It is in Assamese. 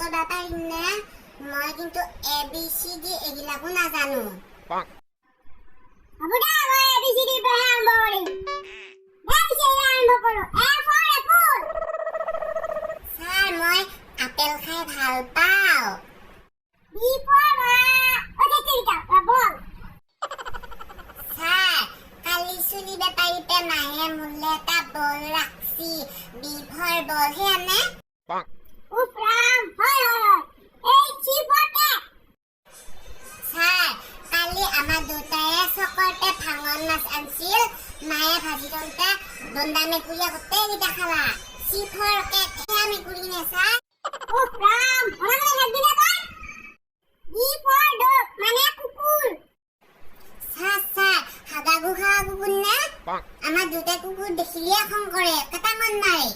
কৰবা পাৰিম না মই কিন্তু ABCD এগিলাকো নাজানো হ'ব দা মই ABCD পৰা আৰম্ভ কৰিম আৰম্ভ কৰো A for apple স্যাৰ মই আপেল খাই ভাল পাওঁ B for ball স্যাৰ কালি চুলি বেপাৰীতে মাহে মোলে এটা বল ৰাখছি B for ball হেনে উফ ৰাম হয় C for cat স্যাৰ কালি আমাৰ দুটায়ে চকৰতে ভাঙন মাছ আনছিল মায়ে ভাজি থওঁতে দণ্ডা মেকুৰীয়ে গোটেইকেইটা খালা C for cat সেয়া মেকুৰী নে স্যাৰ উফ ৰাম মনে মনে থাকবি না তই D for dog মানে কুকুৰ স্যাৰ হাগা গুখা কুকুৰ নে আমাৰ দুটাই কুকুৰ দেখিলে খং কৰে কেটামান মাৰে